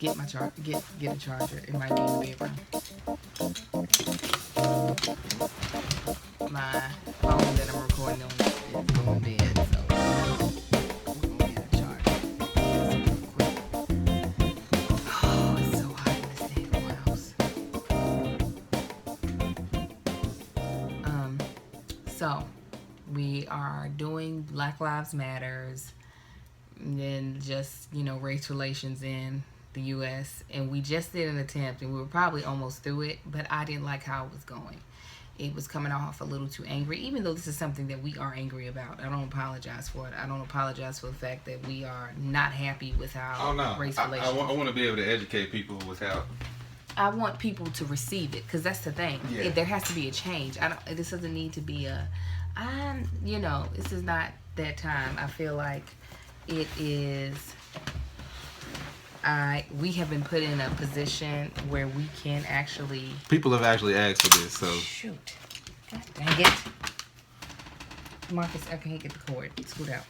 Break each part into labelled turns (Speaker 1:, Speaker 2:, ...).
Speaker 1: get my get a charger. It might be in the bedroom. My phone that I'm recording on is going dead, so we're gonna get a charger. Quick. Oh, it's so hot in this damn house. So we are doing Black Lives Matters and just, race relations in the U.S. And we just did an attempt, and we were probably almost through it, but I didn't like how it was going. It was coming off a little too angry, even though this is something that we are angry about. I don't apologize for it. I don't apologize for the fact that we are not happy with how race relations.
Speaker 2: I want to be able to educate people without...
Speaker 1: I want people to receive it, because that's the thing.
Speaker 2: Yeah.
Speaker 1: There has to be a change. This doesn't need to be this is not that time. I feel like it is... we have been put in a position where we can actually...
Speaker 2: People have actually asked for this, so...
Speaker 1: Shoot. God dang it. Marcus, I can't get the cord. Scoot out.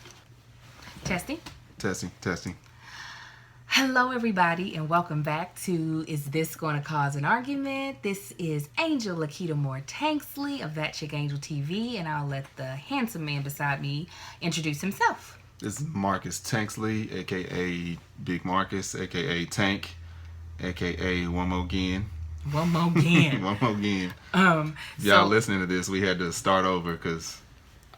Speaker 1: Testing. Hello, everybody, and welcome back to Is This Going to Cause an Argument? This is Angel Lakita Moore Tanksley of That Chick Angel TV, and I'll let the handsome man beside me introduce himself.
Speaker 2: This is Marcus Tanksley, a.k.a. Big Marcus, a.k.a. Tank, a.k.a. One More Again.
Speaker 1: One more again.
Speaker 2: One more again. Y'all listening to this, we had to start over because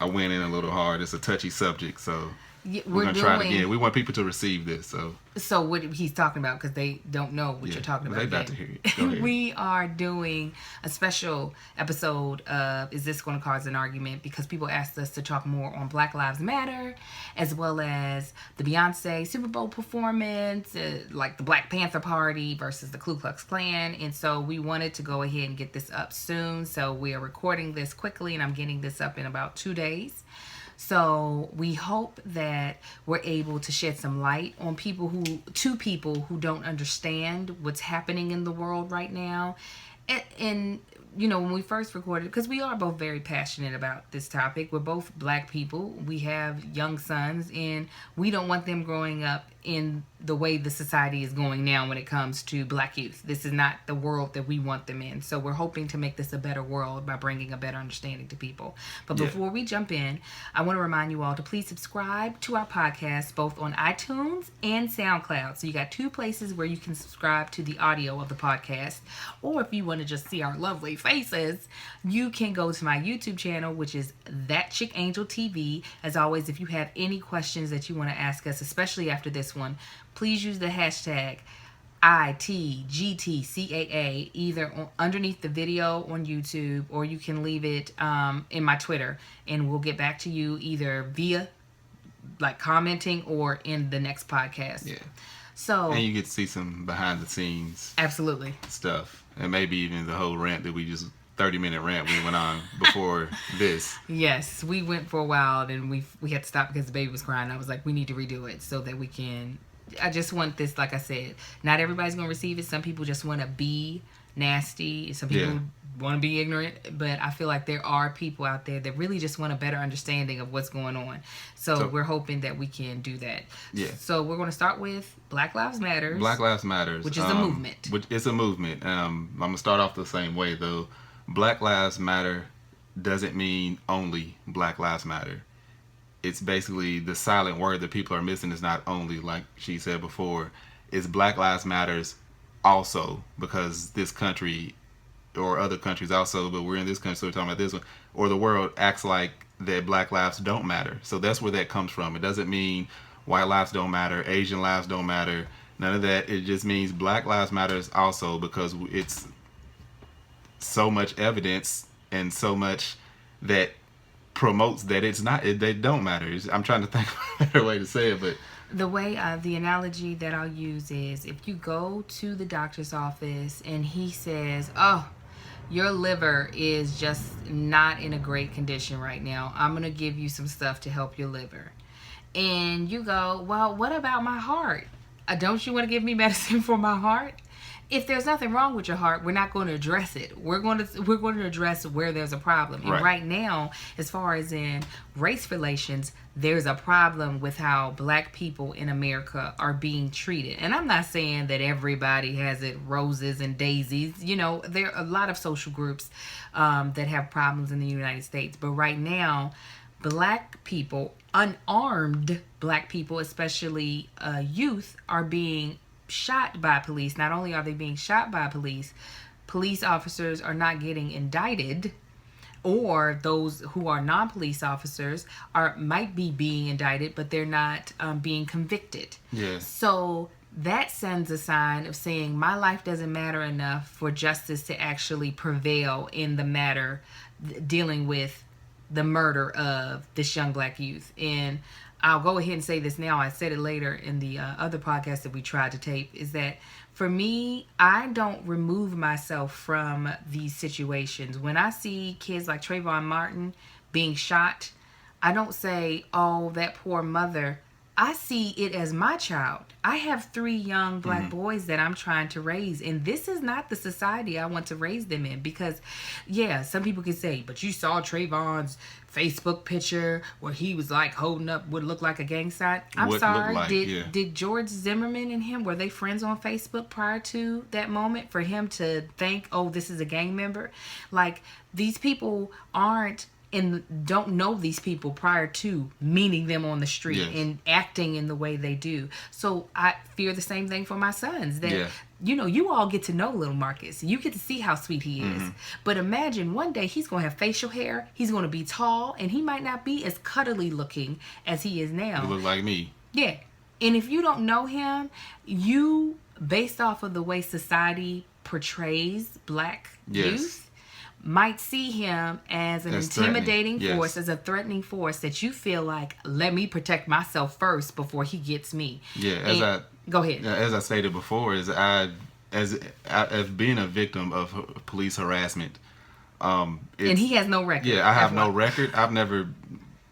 Speaker 2: I went in a little hard. It's a touchy subject, so we're going to try it again. We want people to receive this,
Speaker 1: So what he's talking about, because they don't know what you're talking about.
Speaker 2: They about to hear it. Go ahead.
Speaker 1: We are doing a special episode of Is This Going to Cause an Argument? Because people asked us to talk more on Black Lives Matter, as well as the Beyonce Super Bowl performance, like the Black Panther Party versus the Ku Klux Klan. And so we wanted to go ahead and get this up soon. So we are recording this quickly, and I'm getting this up in about 2 days. So we hope that we're able to shed some light on people who don't understand what's happening in the world right now. And when we first recorded, because we are both very passionate about this topic. We're both Black people. We have young sons, and we don't want them growing up in the way the society is going now when it comes to Black youth. This is not the world that we want them in. So we're hoping to make this a better world by bringing a better understanding to people. But before we jump in, I want to remind you all to please subscribe to our podcast, both on iTunes and SoundCloud. So you got 2 places where you can subscribe to the audio of the podcast. Or if you want to just see our lovely faces, you can go to my YouTube channel, which is That Chick Angel TV. As always, if you have any questions that you want to ask us, especially after this one, please use the hashtag ITGTCAA either underneath the video on YouTube, or you can leave it in my Twitter, and we'll get back to you either via commenting or in the next podcast.
Speaker 2: Yeah.
Speaker 1: So,
Speaker 2: and you get to see some behind the scenes stuff, and maybe even the whole rant that we just 30-minute rant we went on before this.
Speaker 1: Yes, we went for a while, and we had to stop because the baby was crying. I was like, we need to redo it so that we can. I just want this, like I said, not everybody's gonna receive it. Some people just want to be nasty. Some people want to be ignorant, but I feel like there are people out there that really just want a better understanding of what's going on. So we're hoping that we can do that.
Speaker 2: Yeah.
Speaker 1: So we're going to start with Black Lives Matter.
Speaker 2: Black Lives Matters,
Speaker 1: which is a movement.
Speaker 2: It's a movement. I'm gonna start off the same way though. Black Lives Matter doesn't mean only Black Lives Matter. It's basically the silent word that people are missing is not only, like she said before, it's Black Lives Matters also, because this country or other countries also, but we're in this country, so we're talking about this one, or the world acts like that Black lives don't matter. So that's where that comes from. It doesn't mean white lives don't matter, Asian lives don't matter, none of that. It just means Black Lives Matters also, because it's so much evidence and so much that promotes that they don't matter. I'm trying to think of a better way to say it, but
Speaker 1: the way the analogy that I'll use is if you go to the doctor's office and he says, "Oh, your liver is just not in a great condition right now. I'm gonna give you some stuff to help your liver," and you go, "Well, what about my heart? Don't you want to give me medicine for my heart?" if there's nothing wrong with your heart, we're not going to address it. We're going to address where there's a problem. And right now, as far as in race relations, there's a problem with how black people in America are being treated. And I'm not saying that everybody has it roses and daisies. You know, there are a lot of social groups that have problems in the United States. But right now, black people, unarmed black people, especially youth, are being shot by police. Not only are they being shot by police officers are not getting indicted, or those who are non-police officers might be being indicted, but they're not being convicted.
Speaker 2: Yes.
Speaker 1: So that sends a sign of saying my life doesn't matter enough for justice to actually prevail in the matter dealing with the murder of this young black youth. And I'll go ahead and say this now. I said it later in the other podcast that we tried to tape, is that for me, I don't remove myself from these situations. When I see kids like Trayvon Martin being shot, I don't say, oh, that poor mother. I see it as my child. I have 3 young black boys that I'm trying to raise, and this is not the society I want to raise them in. Because, yeah, some people can say, but you saw Trayvon's Facebook picture where he was like holding up what looked like a gang sign. I'm sorry, did George Zimmerman and him, were they friends on Facebook prior to that moment for him to think, oh, this is a gang member? Like, these people aren't and don't know these people prior to meeting them on the street and acting in the way they do. So I fear the same thing for my sons, that you know, you all get to know little Marcus. You get to see how sweet he is. But imagine one day he's going to have facial hair, he's going to be tall, and he might not be as cuddly looking as he is now.
Speaker 2: He look like me.
Speaker 1: Yeah. And if you don't know him, you, based off of the way society portrays black youth, might see him as an intimidating force, as a threatening force, that you feel like, let me protect myself first before he gets me. Go ahead.
Speaker 2: As I stated before, as being a victim of police harassment,
Speaker 1: and he has no record.
Speaker 2: Yeah, I have no record. I've never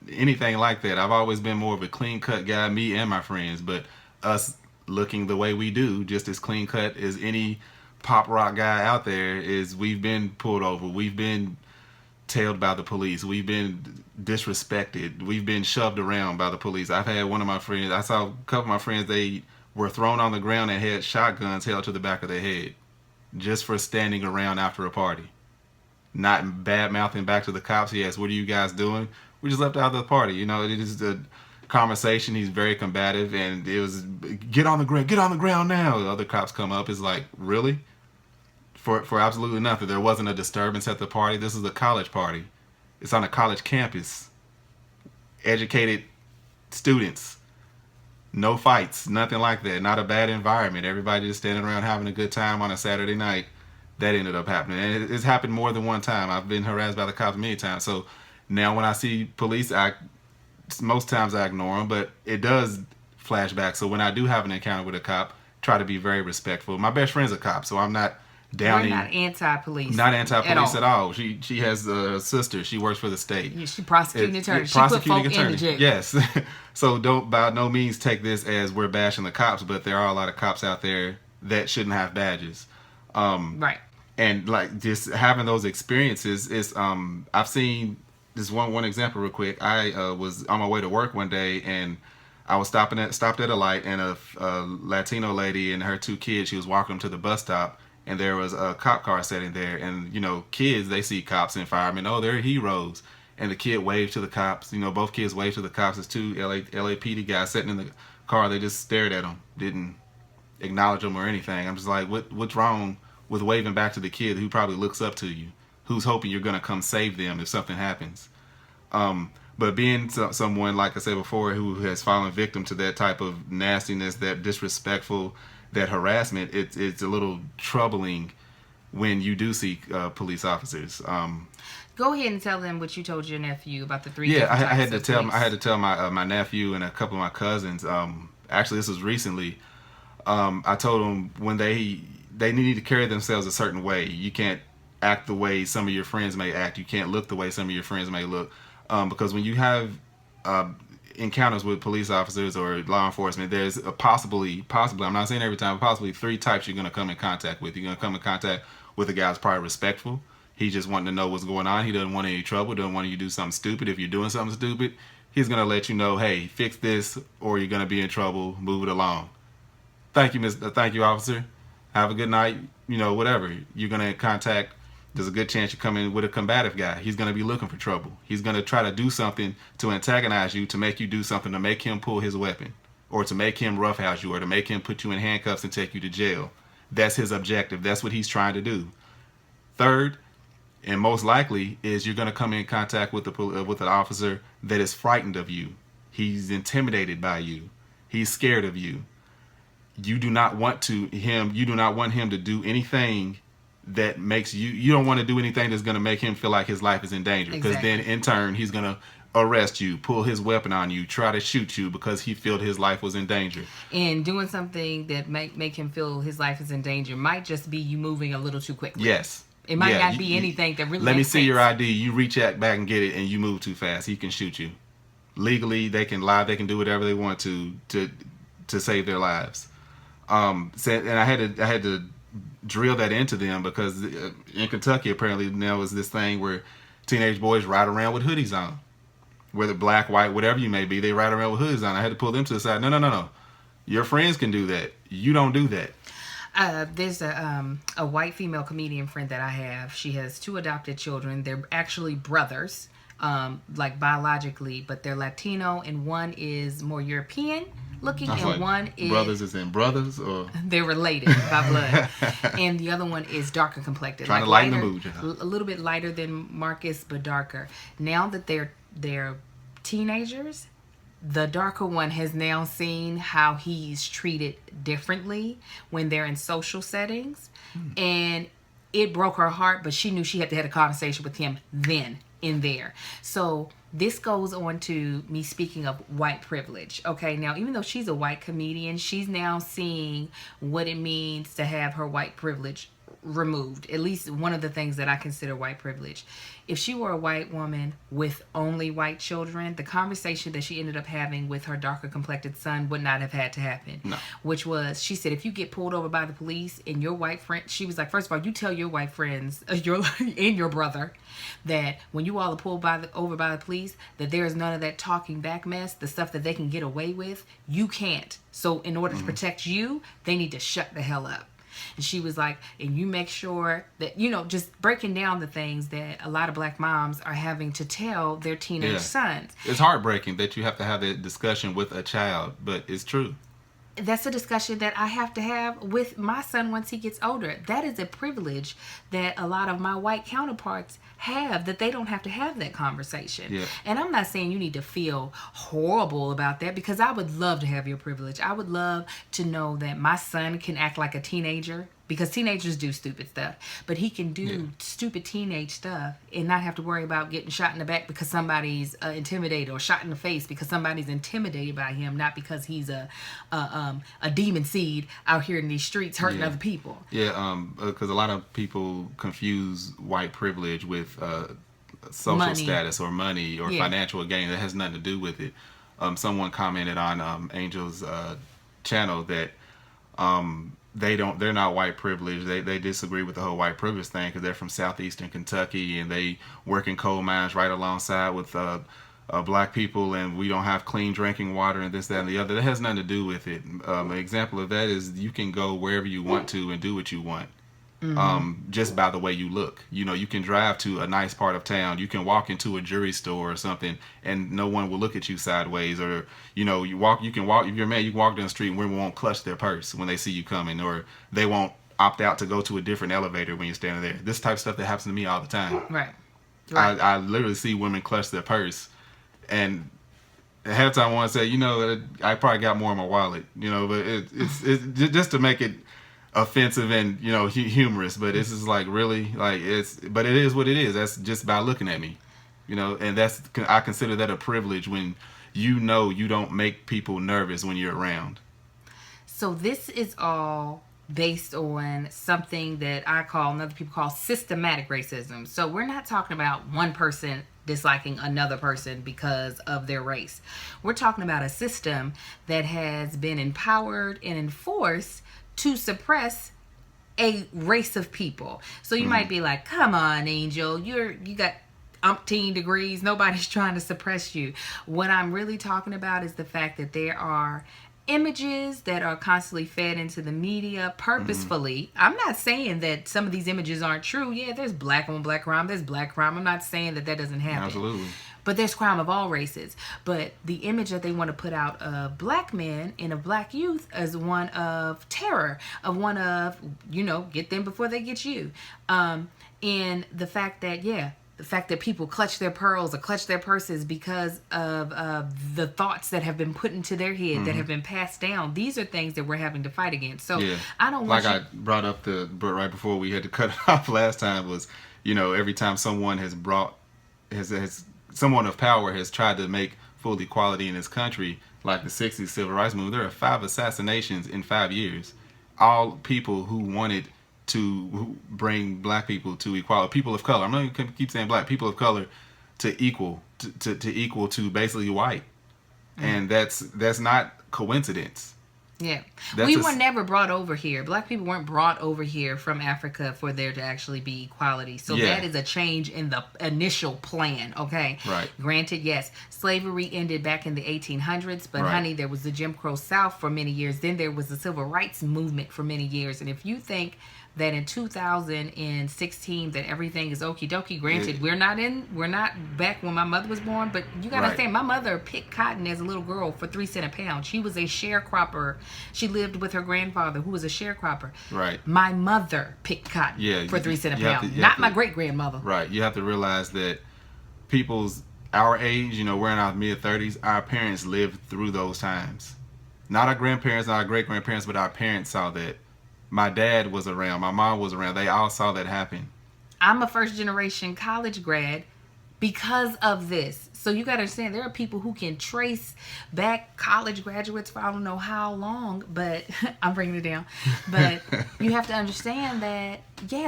Speaker 2: anything like that. I've always been more of a clean cut guy, me and my friends. But us looking the way we do, just as clean cut as any pop rock guy out there, is we've been pulled over, we've been tailed by the police, we've been disrespected, we've been shoved around by the police. I've had one of my friends, I saw a couple of my friends, they were thrown on the ground and had shotguns held to the back of their head just for standing around after a party. Not bad mouthing back to the cops. He asked, what are you guys doing? We just left out of the party. You know, it is the conversation. He's very combative, and it was, get on the ground now. The other cops come up. It's like, really? For absolutely nothing. There wasn't a disturbance at the party. This is a college party. It's on a college campus. Educated students. No fights. Nothing like that. Not a bad environment. Everybody just standing around having a good time on a Saturday night. That ended up happening. And it's happened more than one time. I've been harassed by the cops many times. So now when I see police, most times I ignore them. But it does flash back. So when I do have an encounter with a cop, try to be very respectful. My best friend's a cop, so I'm not downing.
Speaker 1: We're not anti-police.
Speaker 2: Not anti-police at all. She has a sister. She works for the state.
Speaker 1: Yeah, she prosecuting attorney. She put folk in the jail.
Speaker 2: Yes. So don't by no means take this as we're bashing the cops, but there are a lot of cops out there that shouldn't have badges.
Speaker 1: Right.
Speaker 2: And like just having those experiences is I've seen this one example real quick. I was on my way to work one day, and I was stopped at a light, and a Latino lady and her 2 kids, she was walking them to the bus stop. And there was a cop car sitting there. And, you know, kids, they see cops and firemen. Oh, they're heroes. And the kid waved to the cops. You know, both kids waved to the cops. There's 2 LAPD guys sitting in the car. They just stared at them. Didn't acknowledge them or anything. I'm just like, what's wrong with waving back to the kid who probably looks up to you? Who's hoping you're going to come save them if something happens? But being someone, like I said before, who has fallen victim to that type of nastiness, that disrespectful, that harassment, it's a little troubling when you do see police officers.
Speaker 1: Go ahead and tell them what you told your nephew about the 3.
Speaker 2: Yeah, I had to tell my nephew and a couple of my cousins. Actually, this was recently. I told them when they need to carry themselves a certain way. You can't act the way some of your friends may act. You can't look the way some of your friends may look, because when you have encounters with police officers or law enforcement, there's a possibly, I'm not saying every time, but possibly three types you're going to come in contact with. You're going to come in contact with a guy who's probably respectful. He's just wanting to know what's going on. He doesn't want any trouble, doesn't want you to do something stupid. If you're doing something stupid, he's going to let you know, hey, fix this or you're going to be in trouble. Move it along. Thank you, thank you, officer. Have a good night. Whatever. You're going to contact, there's a good chance you come in with a combative guy. He's going to be looking for trouble. He's going to try to do something to antagonize you, to make you do something, to make him pull his weapon, or to make him roughhouse you, or to make him put you in handcuffs and take you to jail. That's his objective. That's what he's trying to do. Third, and most likely, is you're going to come in contact with an officer that is frightened of you. He's intimidated by you. He's scared of you. You do not want him to do anything that makes you don't want to do anything that's going to make him feel like his life is in danger, because then in turn he's going to arrest you, pull his weapon on you, try to shoot you because he felt his life was in danger.
Speaker 1: And doing something that make him feel his life is in danger might just be you moving a little too quickly.
Speaker 2: Yes.
Speaker 1: It might not be anything that really
Speaker 2: let me
Speaker 1: makes
Speaker 2: see
Speaker 1: sense.
Speaker 2: your ID. You reach back and get it, and you move too fast. He can shoot you. Legally, they can lie. They can do whatever they want to save their lives. And I had to drill that into them, because in Kentucky apparently now is this thing where teenage boys ride around with hoodies on, whether black, white, whatever you may be, they ride around with hoodies on. I had to pull them to the side. No. Your friends can do that. You don't do that.
Speaker 1: There's a white female comedian friend that I have. She has 2 adopted children. They're actually brothers, like biologically, but they're Latino, and one is more European looking, and
Speaker 2: like,
Speaker 1: one is
Speaker 2: brothers as in brothers, or
Speaker 1: they're related by blood, and the other one is darker complected,
Speaker 2: trying
Speaker 1: like
Speaker 2: to lighten
Speaker 1: lighter,
Speaker 2: the mood,
Speaker 1: a little bit lighter than Marcus, but darker. Now that they're teenagers, the darker one has now seen how he's treated differently when they're in social settings, and it broke her heart, but she knew she had to have a conversation with him then in there. So this goes on to me speaking of white privilege. Okay, now even though she's a white comedian, she's now seeing what it means to have her white privilege removed. At least one of the things that I consider white privilege. If she were a white woman with only white children, the conversation that she ended up having with her darker complected son would not have had to happen.
Speaker 2: No.
Speaker 1: Which was, she said, if you get pulled over by the police and your white friend, she was like, first of all, you tell your white friends, your brother, that when you all are pulled over by the police, that there is none of that talking back mess, the stuff that they can get away with, you can't. So in order to protect you, they need to shut the hell up. And she was like, and you make sure that, just breaking down the things that a lot of black moms are having to tell their teenage sons.
Speaker 2: It's heartbreaking that you have to have that discussion with a child, but it's true.
Speaker 1: That's a discussion that I have to have with my son once he gets older. That is a privilege that a lot of my white counterparts have, that they don't have to have that conversation.
Speaker 2: Yeah.
Speaker 1: And I'm not saying you need to feel horrible about that, because I would love to have your privilege. I would love to know that my son can act like a teenager, because teenagers do stupid stuff, but he can do stupid teenage stuff and not have to worry about getting shot in the back because somebody's intimidated, or shot in the face because somebody's intimidated by him, not because he's a demon seed out here in these streets hurting other people.
Speaker 2: Yeah, because a lot of people confuse white privilege with social
Speaker 1: Money.
Speaker 2: status or money or financial gain. That has nothing to do with it. Someone commented on Angel's channel that they're not white privileged. They disagree with the whole white privilege thing, because they're from southeastern Kentucky and they work in coal mines right alongside with black people, and we don't have clean drinking water and this, that, and the other. That has nothing to do with it. An example of that is you can go wherever you want to and do what you want. Just by the way you look. You can drive to a nice part of town. You can walk into a jewelry store or something, and no one will look at you sideways. Or you can walk. If you're a man, you can walk down the street and women won't clutch their purse when they see you coming, or they won't opt out to go to a different elevator when you're standing there. This type of stuff that happens to me all the time.
Speaker 1: Right.
Speaker 2: I literally see women clutch their purse, and half the time I want to say, I probably got more in my wallet. But it's just to make it offensive and humorous, but this is like really like but it is what it is. That's just by looking at me, and I consider that a privilege when you don't make people nervous when you're around.
Speaker 1: So this is all based on something that I call, and other people call, systematic racism. So we're not talking about one person disliking another person because of their race. We're talking about a system that has been empowered and enforced to suppress a race of people. So you might be like, come on, Angel, you got umpteen degrees. Nobody's trying to suppress you. What I'm really talking about is the fact that there are images that are constantly fed into the media purposefully. I'm not saying that some of these images aren't true. Yeah, there's black on black crime. There's black crime. I'm not saying that doesn't happen.
Speaker 2: Absolutely.
Speaker 1: But there's crime of all races. But the image that they want to put out of black men and of black youth is one of terror, of one of, get them before they get you. And the fact that, the fact that people clutch their pearls or clutch their purses because of the thoughts that have been put into their head, that have been passed down. These are things that we're having to fight against. So I don't want
Speaker 2: I brought up right before we had to cut it off last time was, every time someone has someone of power has tried to make full equality in this country, like the 60s civil rights movement, there are 5 assassinations in 5 years. All people who wanted to bring black people to equality, people of color. I'm not going to keep saying black, people of color to equal to basically white. And that's not coincidence.
Speaker 1: Yeah. We were never brought over here. Black people weren't brought over here from Africa for there to actually be equality. So that is a change in the initial plan, okay?
Speaker 2: Right.
Speaker 1: Granted, yes, slavery ended back in the 1800s, but honey, there was the Jim Crow South for many years. Then there was the Civil Rights Movement for many years. And if you think that in 2016 that everything is okie dokie, granted, we're not back when my mother was born, but you gotta understand, my mother picked cotton as a little girl for 3 cents a pound. She was a sharecropper. She lived with her grandfather who was a sharecropper.
Speaker 2: Right.
Speaker 1: My mother picked cotton for 3 cents a pound, not my great grandmother.
Speaker 2: Right. You have to realize that our age, we're in our mid-30s, our parents lived through those times. Not our grandparents, not our great-grandparents, but our parents saw that. My dad was around. My mom was around. They all saw that happen.
Speaker 1: I'm a first-generation college grad because of this. So you got to understand, there are people who can trace back college graduates for I don't know how long, but I'm bringing it down. But you have to understand that,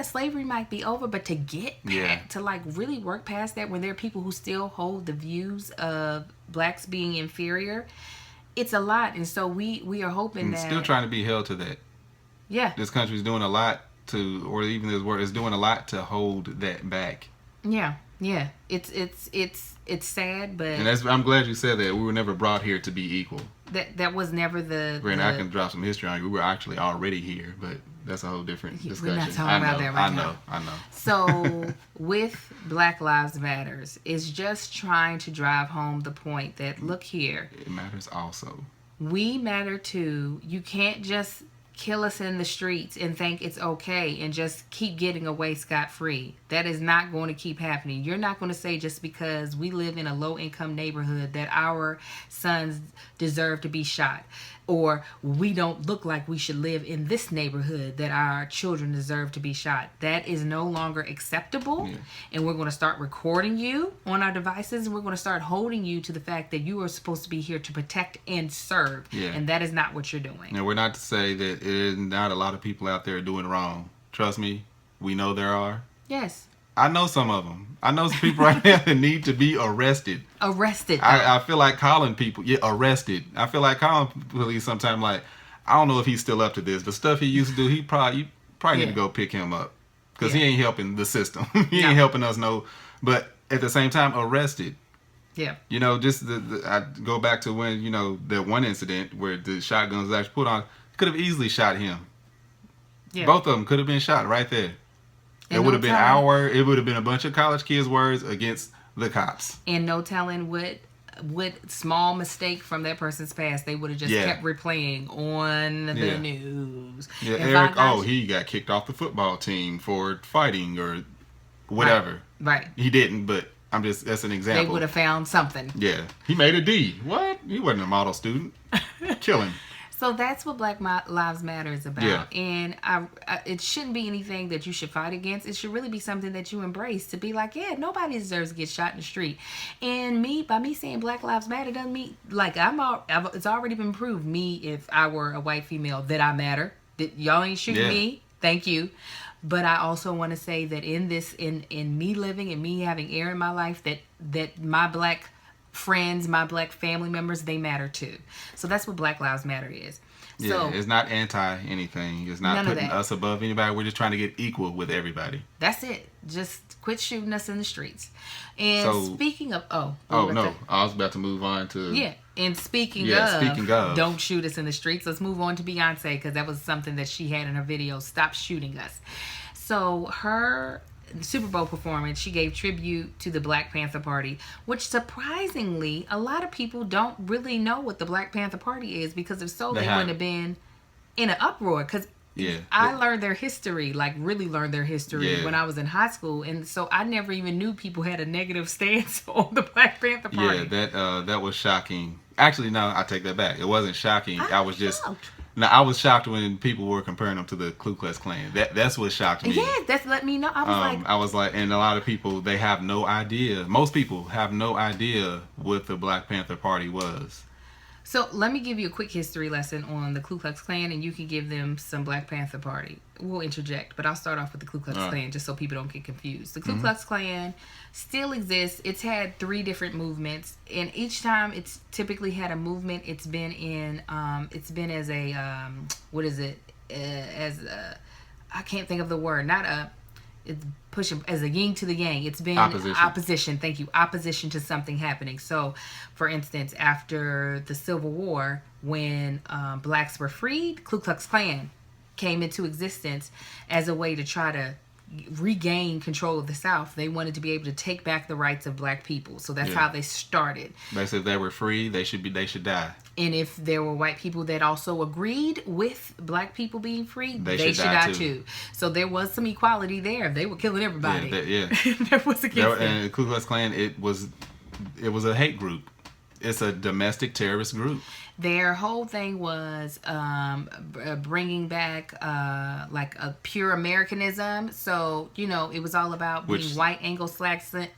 Speaker 1: slavery might be over, but to get back, to really work past that, when there are people who still hold the views of blacks being inferior, it's a lot. And so we are hoping that...
Speaker 2: Still trying to be held to that.
Speaker 1: Yeah.
Speaker 2: This country's doing a lot or even this world is doing a lot to hold that back.
Speaker 1: Yeah. Yeah. It's sad, but...
Speaker 2: And I'm glad you said that. We were never brought here to be equal.
Speaker 1: That was never
Speaker 2: I can drop some history on you. We were actually already here, but that's a whole different discussion.
Speaker 1: We're not talking about that right now.
Speaker 2: I know.
Speaker 1: So, with Black Lives Matters, it's just trying to drive home the point that, look here.
Speaker 2: It matters also.
Speaker 1: We matter too. You can't just kill us in the streets and think it's okay and just keep getting away scot-free. That is not going to keep happening. You're not going to say just because we live in a low-income neighborhood that our sons deserve to be shot, or we don't look like we should live in this neighborhood that our children deserve to be shot. That is no longer acceptable. And we're going to start recording you on our devices, and we're going to start holding you to the fact that you are supposed to be here to protect and serve. And that is not what you're doing.
Speaker 2: And we're not to say that it is not a lot of people out there doing wrong. Trust me, we know there are.
Speaker 1: Yes.
Speaker 2: I know some of them. I know some people right now that need to be arrested.
Speaker 1: Arrested.
Speaker 2: I feel like calling people, arrested. I feel like calling police sometimes, like, I don't know if he's still up to this. The stuff he used to do, you probably need to go pick him up. Because he ain't helping the system. He ain't helping us but at the same time, arrested.
Speaker 1: Yeah.
Speaker 2: Just I go back to when, that one incident where the shotguns was actually put on. Could have easily shot him. Yeah. Both of them could have been shot right there. It would have been it would have been a bunch of college kids' words against the cops. And no telling what small mistake from that person's past they would have just kept replaying on the news. Yeah, Eric, he got kicked off the football team for fighting or whatever. Right. He didn't, but that's an example. They would have found something. Yeah. He made a D. What? He wasn't a model student. Kill him. So that's what Black Lives Matter is about. Yeah. And it shouldn't be anything that you should fight against. It should really be something that you embrace, to be like, nobody deserves to get shot in the street. And by me saying Black Lives Matter doesn't mean, like, it's already been proved, if I were a white female, that I matter. That y'all ain't shooting me. Thank you.
Speaker 1: But I also want to say that in me living and me having air in my life, that my black friends, my black family members, they matter too. So that's what Black Lives Matter is.
Speaker 2: Yeah,
Speaker 1: So
Speaker 2: it's not anti anything. It's not
Speaker 1: none of
Speaker 2: putting
Speaker 1: that.
Speaker 2: us above anybody. We're just trying to get equal with everybody.
Speaker 1: That's it. Just quit shooting us in the streets. And
Speaker 2: So-
Speaker 1: speaking of,
Speaker 2: Oh no, I was about to move on to
Speaker 1: yeah. And speaking
Speaker 2: speaking of.
Speaker 1: don't shoot us in the streets. Let's move on to Beyonce, because that was something that she had in her video. Stop shooting us. So her Super Bowl performance, she gave tribute to the Black Panther Party, which surprisingly, a lot of people don't really know what the Black Panther Party is, because if so, they wouldn't have been in an uproar. Because
Speaker 2: Yeah,
Speaker 1: I learned their history, like really learned their history
Speaker 2: Yeah.
Speaker 1: when I was in high school, and so I never even knew people had a negative stance on the Black Panther Party.
Speaker 2: yeah, that was shocking. Actually, no, I take that back. It wasn't shocking. I was just
Speaker 1: shocked.
Speaker 2: no, I was shocked when people were comparing them to the Ku Klux Klan. That's what shocked me.
Speaker 1: Yeah, that's let me know. I was like,
Speaker 2: and a lot of people, they have no idea. Most people have no idea what the Black Panther Party was.
Speaker 1: so let me give you a quick history lesson on the Ku Klux Klan, and you can give them some Black Panther Party. We'll interject, but I'll start off with the Ku Klux Klan just so people don't get confused. The Ku Klux Klan still exists. It's had 3 different movements, and each time it's typically had a movement. It's been as a what is it? I can't think of the word. Not a. It's pushing as a yin to the yang. It's been opposition. Thank you. Opposition to something happening. So, for instance, after the Civil War, when blacks were freed, Ku Klux Klan came into existence as a way to try to regain control of the South. They wanted to be able to take back the rights of black people. So that's how they started.
Speaker 2: Basically, if they were free, they should die.
Speaker 1: And if there were white people that also agreed with black people being free, they should die too. So there was some equality there. They were killing everybody. There was against them.
Speaker 2: And the Ku Klux Klan, it was a hate group. It's a domestic terrorist group.
Speaker 1: Their whole thing was bringing back like a pure Americanism. So, it was all about being white Anglo-Saxon.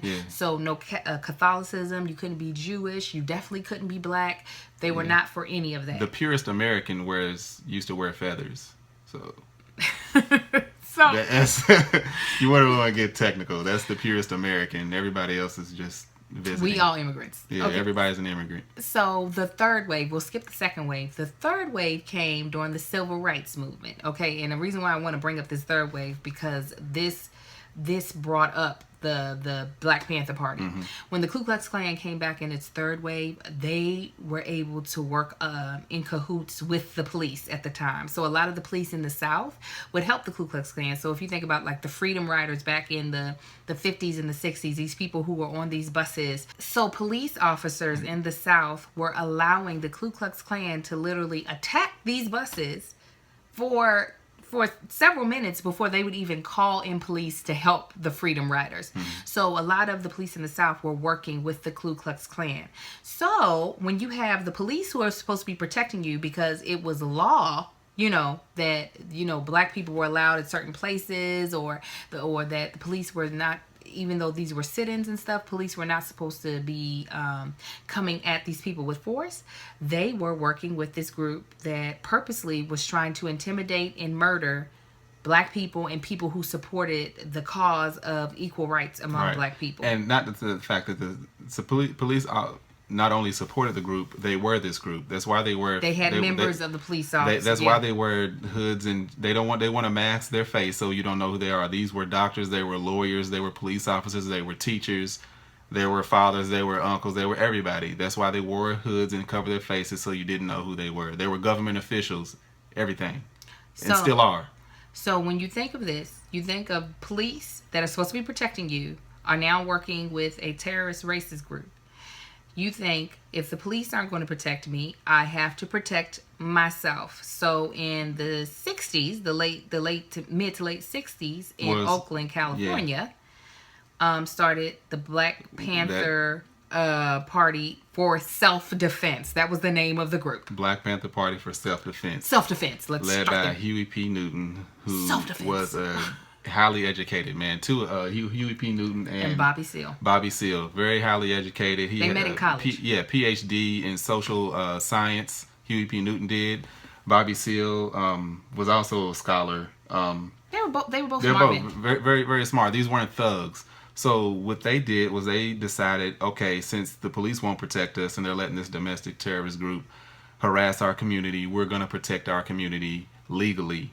Speaker 2: Yeah.
Speaker 1: So no Catholicism. You couldn't be Jewish. You definitely couldn't be black. They were not for any of that.
Speaker 2: The purest American used to wear feathers. So... that's, you want to get technical. That's the purest American. Everybody else is just visiting.
Speaker 1: We all immigrants.
Speaker 2: Yeah, okay. Everybody's an immigrant.
Speaker 1: So the third wave, we'll skip the second wave. The third wave came during the Civil Rights Movement. Okay, and the reason why I want to bring up this third wave, because this brought up the Black Panther Party.
Speaker 2: Mm-hmm.
Speaker 1: When the Ku Klux Klan came back in its third wave, they were able to work in cahoots with the police at the time. So a lot of the police in the South would help the Ku Klux Klan. So if you think about like the Freedom Riders back in the 50s and the 60s, these people who were on these buses. So police officers in the South were allowing the Ku Klux Klan to literally attack these buses for several minutes before they would even call in police to help the Freedom Riders. Mm-hmm. So a lot of the police in the South were working with the Ku Klux Klan. So when you have the police who are supposed to be protecting you, because it was law, that, black people were allowed at certain places, or that the police were not, even though these were sit-ins and stuff, police were not supposed to be coming at these people with force. They were working with this group that purposely was trying to intimidate and murder black people and people who supported the cause of equal rights among black people.
Speaker 2: And not the fact that the police not only supported the group, they were this group. That's why they had
Speaker 1: members of the police office.
Speaker 2: That's why they wear hoods, and they want to mask their face so you don't know who they are. These were doctors, they were lawyers, they were police officers, they were teachers, they were fathers, they were uncles, they were everybody. That's why they wore hoods and covered their faces so you didn't know who they were. They were government officials, everything, and still are.
Speaker 1: So when you think of this, you think of police that are supposed to be protecting you are now working with a terrorist racist group. You think, if the police aren't going to protect me, I have to protect myself. So in the 60s, the mid to late 60s in Oakland, California, started the Black Panther Party for Self-Defense. That was the name of the group.
Speaker 2: Black Panther Party for Self-Defense.
Speaker 1: Self-Defense.
Speaker 2: Led by Huey P. Newton, who was a highly educated man. Huey P. Newton and
Speaker 1: Bobby Seale.
Speaker 2: Bobby Seale, very highly educated.
Speaker 1: They met in college.
Speaker 2: PhD in social science. Huey P. Newton did. Bobby Seale was also a scholar.
Speaker 1: They were both
Speaker 2: They're
Speaker 1: smart
Speaker 2: both
Speaker 1: men.
Speaker 2: very, very, very smart. These weren't thugs. So what they did was they decided, okay, since the police won't protect us and they're letting this domestic terrorist group harass our community, we're going to protect our community legally.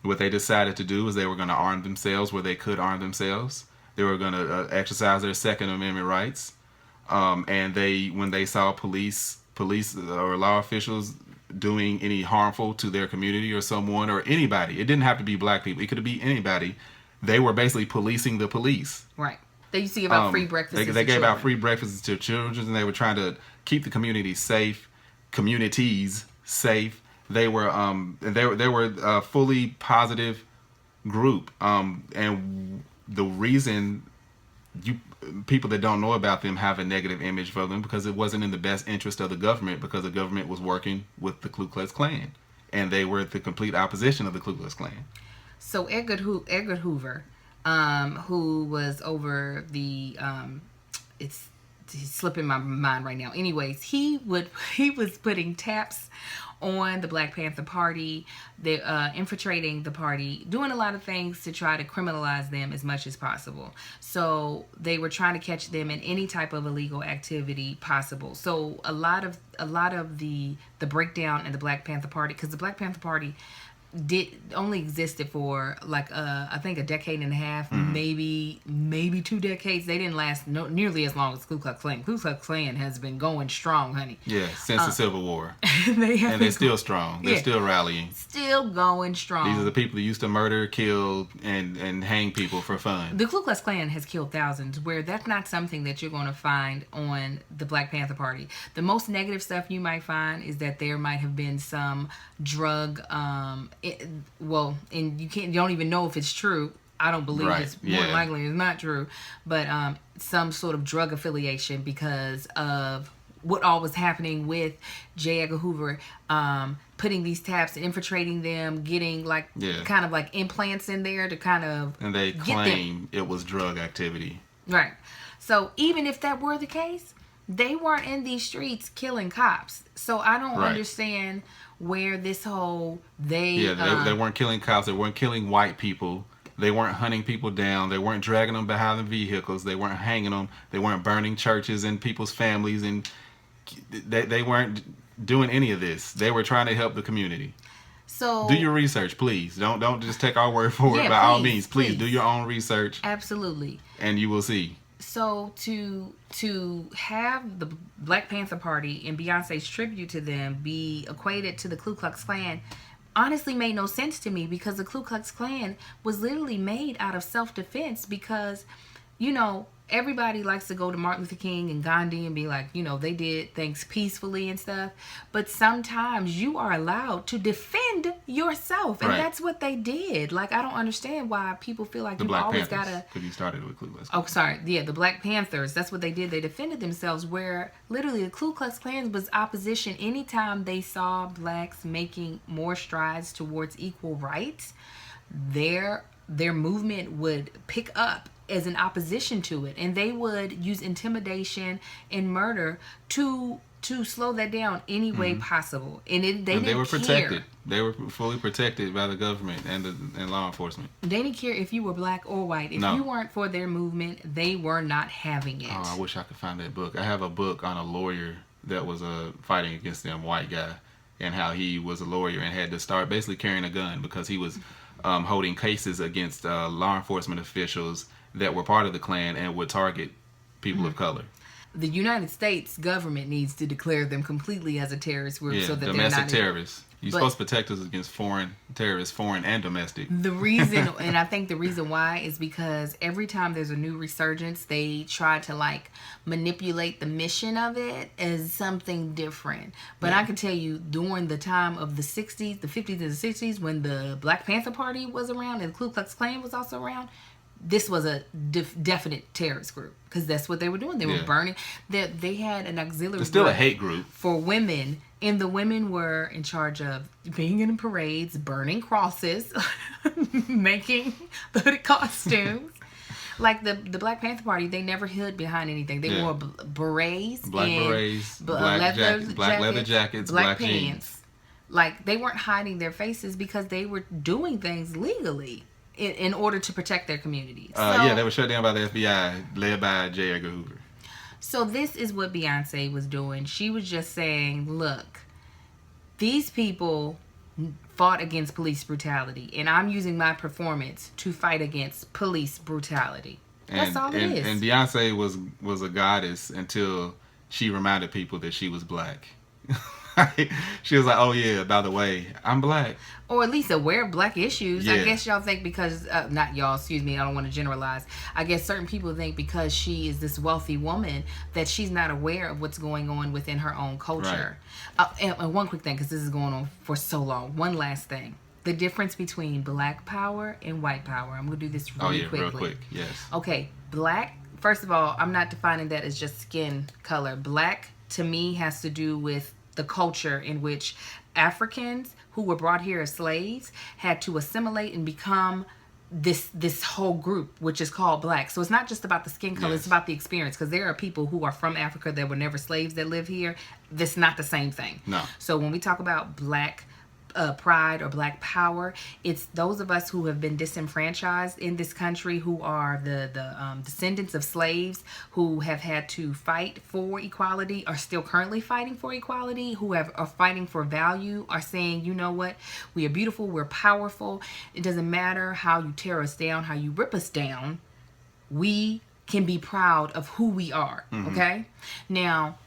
Speaker 2: What they decided to do is they were going to arm themselves where they could arm themselves. They were going to exercise their Second Amendment rights. And when they saw police or law officials doing any harmful to their community or someone or anybody, it didn't have to be black people. It could be anybody. They were basically policing the police.
Speaker 1: Right. They used to give out free breakfasts.
Speaker 2: They gave out free breakfasts to children, and they were trying to keep the communities safe. They were a fully positive group. And the reason people that don't know about them have a negative image for them because it wasn't in the best interest of the government, because the government was working with the Ku Klux Klan, and they were the complete opposition of the Ku Klux Klan.
Speaker 1: So Edgar Hoover, who was over the it's slipping my mind right now. Anyways, he was putting taps on the Black Panther Party, they infiltrating the party, doing a lot of things to try to criminalize them as much as possible. So they were trying to catch them in any type of illegal activity possible. So a lot of the breakdown in the Black Panther Party, because the Black Panther Party only existed for like I think a decade and a half, maybe 2 decades. They didn't last nearly as long as Ku Klux Klan. Ku Klux Klan has been going strong, honey.
Speaker 2: Yeah, since the Civil War.
Speaker 1: They're
Speaker 2: still strong. They're still rallying.
Speaker 1: Still going strong.
Speaker 2: These are the people who used to murder, kill, and hang people for fun.
Speaker 1: The Ku Klux Klan has killed thousands, where that's not something that you're going to find on the Black Panther Party. The most negative stuff you might find is that there might have been some drug and you don't even know if it's true. I don't believe it's more likely it's not true, but some sort of drug affiliation because of what all was happening with J. Edgar Hoover, putting these taps, infiltrating them, getting kind of like implants in there to kind of,
Speaker 2: and they claim it was drug activity.
Speaker 1: Right. So even if that were the case, they weren't in these streets killing cops. So I don't understand where this whole they weren't killing cops. They weren't killing white people. They weren't hunting people down. They weren't dragging them behind the vehicles. They weren't hanging them. They weren't burning churches and people's families, and they weren't doing any of this. They were trying to help the community. So do your research, please. Don't just take our word for it. By all means, please do your own research. Absolutely.
Speaker 2: And you will see.
Speaker 1: So to have the Black Panther Party and Beyonce's tribute to them be equated to the Ku Klux Klan honestly made no sense to me, because the Ku Klux Klan was literally made out of self-defense, because, everybody likes to go to Martin Luther King and Gandhi and be like, they did things peacefully and stuff. But sometimes you are allowed to defend yourself. And that's what they did. Like, I don't understand why people feel like you always got to...
Speaker 2: Because you started with Ku Klux.
Speaker 1: Oh, sorry. Yeah, the Black Panthers. That's what they did. They defended themselves, where literally the Ku Klux Klan was opposition anytime they saw blacks making more strides towards equal rights. Their movement would pick up as an opposition to it, and they would use intimidation and murder to slow that down any way possible. And they were protected.
Speaker 2: They were fully protected by the government and law enforcement.
Speaker 1: They didn't care if you were black or white. If you weren't for their movement, they were not having it.
Speaker 2: Oh, I wish I could find that book. I have a book on a lawyer that was fighting against them white guy, and how he was a lawyer and had to start basically carrying a gun because he was holding cases against law enforcement officials that were part of the Klan and would target people of color.
Speaker 1: The United States government needs to declare them completely as a terrorist group, so that
Speaker 2: domestic
Speaker 1: they're not
Speaker 2: terrorists. You're supposed to protect us against foreign terrorists, foreign and domestic.
Speaker 1: The reason, and I think the reason why, is because every time there's a new resurgence, they try to manipulate the mission of it as something different. But I can tell you, during the time of the 60s, the 50s and the 60s, when the Black Panther Party was around and the Ku Klux Klan was also around, this was a definite terrorist group, because that's what they were doing. They were burning. They had an auxiliary.
Speaker 2: It's still a hate group
Speaker 1: for women, and the women were in charge of being in parades, burning crosses, making hooded costumes. Like the Black Panther Party, they never hid behind anything. They wore berets,
Speaker 2: black leather jackets, black pants.
Speaker 1: Like, they weren't hiding their faces because they were doing things legally in order to protect their communities.
Speaker 2: Yeah, they were shut down by the FBI, led by J. Edgar Hoover.
Speaker 1: So this is what Beyonce was doing. She was just saying, look, these people fought against police brutality, and I'm using my performance to fight against police brutality. That's all it is.
Speaker 2: And Beyonce was a goddess until she reminded people that she was black. She was like, oh yeah, by the way, I'm black.
Speaker 1: Or at least aware of black issues.
Speaker 2: Yeah.
Speaker 1: I guess y'all think because, not y'all, excuse me, I don't want to generalize. I guess certain people think because she is this wealthy woman that she's not aware of what's going on within her own culture. Right. And one quick thing, because this is going on for so long. One last thing. The difference between black power and white power. I'm going to do this really quickly.
Speaker 2: Real quick, yes.
Speaker 1: Okay, black, first of all, I'm not defining that as just skin color. Black, to me, has to do with the culture in which Africans who were brought here as slaves had to assimilate and become this whole group, which is called black. So it's not just about the skin color, It's about the experience, because there are people who are from Africa that were never slaves that live here. That's not the same thing.
Speaker 2: No.
Speaker 1: So when we talk about black pride or black power, it's those of us who have been disenfranchised in this country, who are the descendants of slaves, who have had to fight for equality, are still currently fighting for equality, who are fighting for value, are saying, you know what, we are beautiful, we're powerful, it doesn't matter how you tear us down, how you rip us down, we can be proud of who we are. Okay, now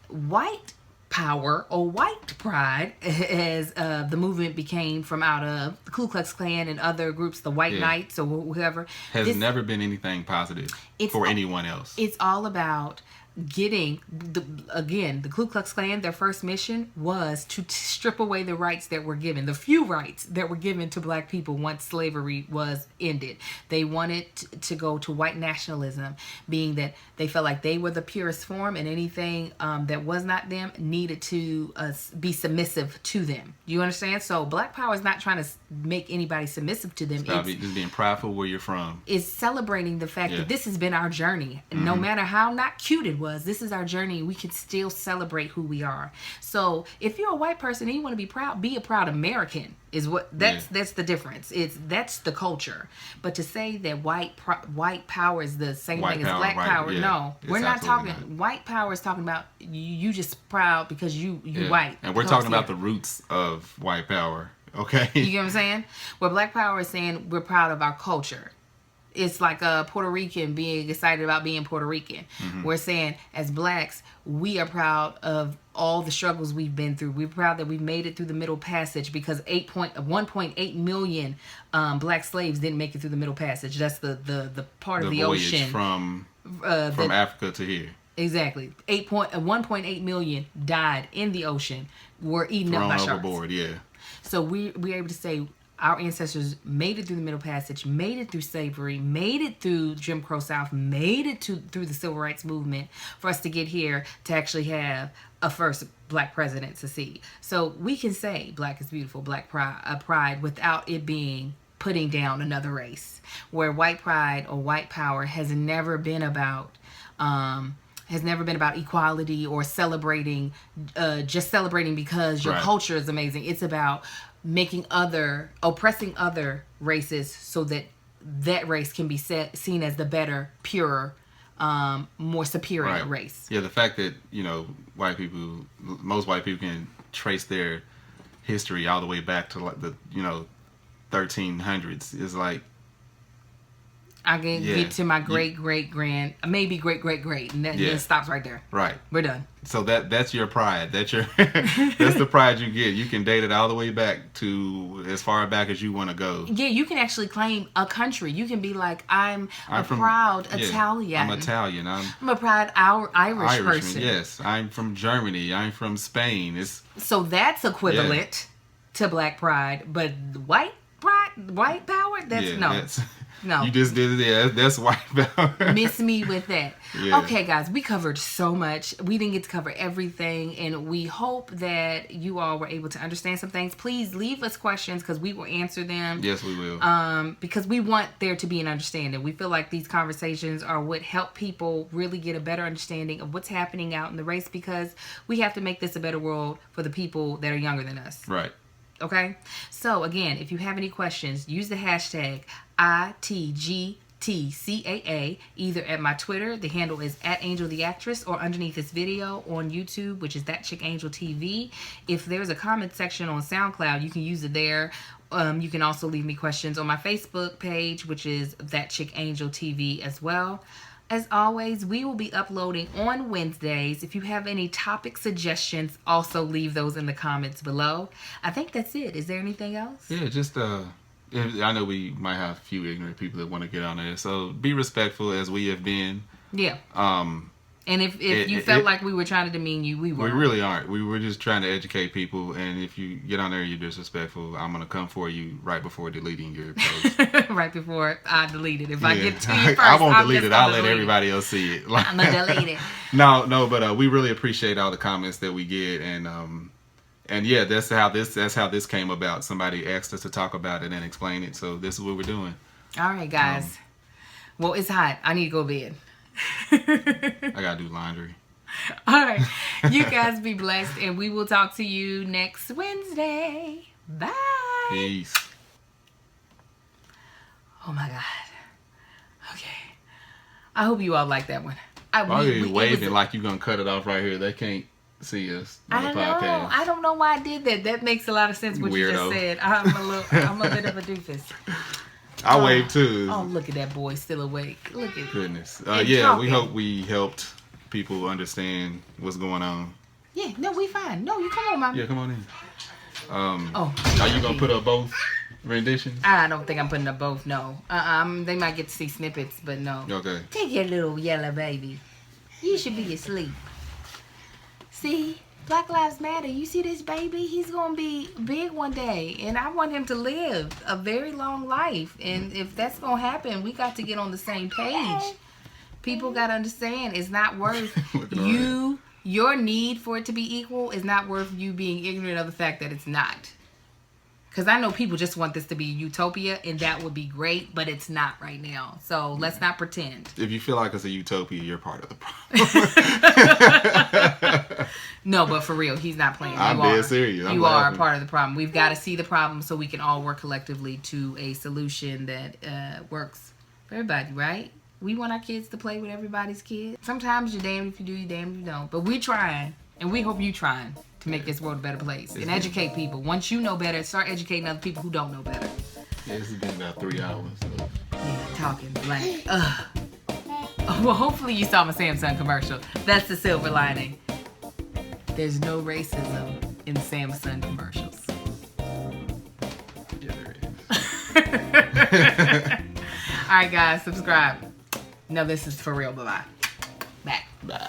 Speaker 1: white power or white pride, as the movement became from out of the Ku Klux Klan and other groups, the White Knights or whoever,
Speaker 2: has never been anything positive for anyone else.
Speaker 1: It's all about getting the Ku Klux Klan, their first mission was to strip away the rights that were given, the few rights that were given to black people once slavery was ended. They wanted to go to white nationalism, being that they felt like they were the purest form, and anything that was not them needed to be submissive to them. You understand? So black power is not trying to make anybody submissive to them.
Speaker 2: It's just being prideful where you're from.
Speaker 1: It's celebrating the fact that this has been our journey. No matter how not cute it was, this is our journey. We can still celebrate who we are. So if you're a white person and you want to be proud, be a proud American. Is what that's the difference. That's the culture. But to say that white power is the same thing as black power, no, we're not talking. Not. White power is talking about you just proud because you white.
Speaker 2: And we're talking about the roots of white power. Okay.
Speaker 1: You get what I'm saying? Where black power is saying we're proud of our culture. It's like a Puerto Rican being excited about being Puerto Rican. We're saying, as blacks, we are proud of all the struggles we've been through. We're proud that we've made it through the Middle Passage, because 1.8 million black slaves didn't make it through the Middle Passage. That's the part of the ocean
Speaker 2: from Africa to here.
Speaker 1: Exactly. 1.8 million died in the ocean, were eaten up by sharks.
Speaker 2: Overboard, yeah.
Speaker 1: So we're able to say our ancestors made it through the Middle Passage, made it through slavery, made it through Jim Crow South, made it through the Civil Rights Movement for us to get here to actually have a first black president to see. So we can say black is beautiful, black pride without it being putting down another race. Where white pride or white power has never been about equality or celebrating, just celebrating because your culture is amazing. It's about oppressing other races so that race can be seen as the better, purer, more superior race.
Speaker 2: Yeah, the fact that, most white people can trace their history all the way back to like the, 1300s is like,
Speaker 1: I can get to my great-great-grand, maybe great-great-great, and then it stops right there.
Speaker 2: Right.
Speaker 1: We're done.
Speaker 2: So that's your pride. That's the pride you get. You can date it all the way back to as far back as you want to go.
Speaker 1: Yeah, you can actually claim a country. You can be like, I'm a proud Italian.
Speaker 2: I'm Italian. I'm a
Speaker 1: proud Irish person.
Speaker 2: Yes, I'm from Germany. I'm from Spain.
Speaker 1: So that's equivalent to black pride, but white power, that's no.
Speaker 2: You just did it. Yeah, that's white power.
Speaker 1: Miss me with that. Yeah. Okay, guys, we covered so much. We didn't get to cover everything, and we hope that you all were able to understand some things. Please leave us questions because we will answer them.
Speaker 2: Yes, we will.
Speaker 1: Because we want there to be an understanding. We feel like these conversations are what help people really get a better understanding of what's happening out in the race, because we have to make this a better world for the people that are younger than us.
Speaker 2: Right.
Speaker 1: Okay? So, again, if you have any questions, use the hashtag ITGTCAA either at my Twitter, the handle is @AngelTheActress, or underneath this video on YouTube, which is That Chick Angel TV. If there's a comment section on SoundCloud, you can use it there. You can also leave me questions on my Facebook page, which is That Chick Angel TV as well. As always, we will be uploading on Wednesdays. If you have any topic suggestions, also leave those in the comments below. I think that's it. Is there anything else?
Speaker 2: Yeah, just I know we might have a few ignorant people that want to get on there, so be respectful as we have been.
Speaker 1: Yeah. And if you felt like we were trying to demean you, we weren't.
Speaker 2: We really aren't. We were just trying to educate people, and if you get on there and you're disrespectful, I'm going to come for you right before deleting your post.
Speaker 1: Right before I delete it. If I get to you first,
Speaker 2: I won't delete it. I'll let everybody else see it.
Speaker 1: I'm going to delete it.
Speaker 2: No, but we really appreciate all the comments that we get, and yeah, that's how this came about. Somebody asked us to talk about it and explain it, so this is what we're doing.
Speaker 1: All right, guys. Well, it's hot. I need to go to bed.
Speaker 2: I gotta do laundry.
Speaker 1: All right, you guys be blessed, and we will talk to you next Wednesday. Bye.
Speaker 2: Peace.
Speaker 1: Oh my God. Okay. I hope you all like that one.
Speaker 2: Why are you waving like you're gonna cut it off right here? They can't see us on the podcast.
Speaker 1: I don't know why I did that. That makes a lot of sense what you just said. I'm a bit of a doofus.
Speaker 2: I wave too.
Speaker 1: Oh, look at that boy still awake. Look at
Speaker 2: goodness. Yeah, we hope we helped people understand what's going on.
Speaker 1: Yeah, no, we fine. No, you come on, Mama.
Speaker 2: Yeah, come on in. Are you gonna put up both renditions?
Speaker 1: I don't think I'm putting up both. No. They might get to see snippets, but no.
Speaker 2: Okay.
Speaker 1: Take your little yellow baby. You should be asleep. See? Black Lives Matter. You see this baby? He's going to be big one day. And I want him to live a very long life. And if that's going to happen, we got to get on the same page. People got to understand it's not worth your need for it to be equal is not worth you being ignorant of the fact that it's not. Because I know people just want this to be utopia, and that would be great, but it's not right now. So let's not pretend.
Speaker 2: If you feel like it's a utopia, you're part of the problem.
Speaker 1: No, but for real, he's not playing.
Speaker 2: I'm dead serious.
Speaker 1: You are a part of the problem. We've got to see the problem so we can all work collectively to a solution that works for everybody, right? We want our kids to play with everybody's kids. Sometimes you're damned if you do, you're damned if you don't. But we're trying, and we hope you're trying to make this world a better place and educate people. Once you know better, start educating other people who don't know better.
Speaker 2: Yeah, this has been about 3 hours. So.
Speaker 1: Yeah, talking black. Ugh. Well, hopefully you saw my Samsung commercial. That's the silver lining. There's no racism in Samsung commercials.
Speaker 2: Yeah, there is.
Speaker 1: All right, guys, subscribe. No, this is for real. Bye-bye. Back.
Speaker 2: Bye.